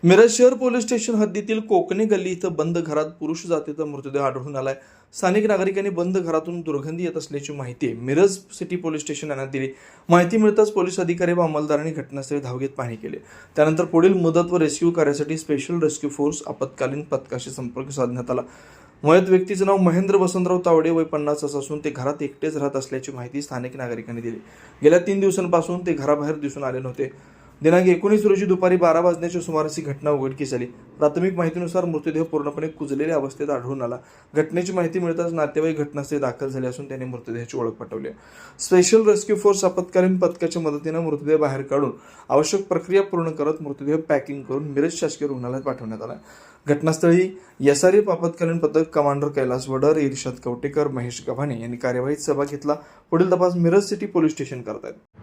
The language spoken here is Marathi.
मिरज शहर पोलीस स्टेशन हद्दीतील कोकणे गल्ली इथं बंद घरात पुरुष जातीचा मृतदेह आढळून आलाय। स्थानिक नागरिकांनी बंद घरातून दुर्गंधी येत असल्याची माहिती मिरज सिटी पोलीस स्टेशन यांना दिली। माहिती मिळताच पोलीस अधिकारी व अंमलदारांनी घटनास्थळी धाव घेत पाहणी केली। त्यानंतर पुढील मदत व रेस्क्यू कार्यासाठी स्पेशल रेस्क्यू फोर्स आपत्कालीन पथकाशी संपर्क साधण्यात आला। मयत व्यक्तीचं नाव महेंद्र वसंतराव तावडे, वय 50 असून ते घरात एकटेच राहत असल्याची माहिती स्थानिक नागरिकांनी दिली। गेल्या 3 दिवसांपासून ते घराबाहेर दिसून आले नव्हते। दिनांक 19 रोजी दुपारी 12 वाजण्याच्या सुमारास ही घटना उघडकीस आली। प्राथमिक माहितीनुसार मृतदेह पूर्णपणे कुजलेल्या अवस्थेत आढळून आला। घटनेची माहिती मिळताच नातेवाईक घटनास्थळी दाखल झाले असून त्यांनी मृतदेहाची ओळख पटवली। स्पेशल रेस्क्यू फोर्स आपत्कालीन पथकाच्या मदतीने मृतदेह बाहेर काढून आवश्यक प्रक्रिया पूर्ण करत मृतदेह पॅकिंग करून मिरज शासकीय रुग्णालयात पाठवण्यात आला। घटनास्थळी एसआरएफ आपत्कालीन पथक कमांडर कैलास वडर, इर्शाद कवटेकर, महेश गव्हाणे यांनी कार्यवाहीत सहभाग घेतला। पुढील तपास मिरज सिटी पोलीस स्टेशन करत आहेत।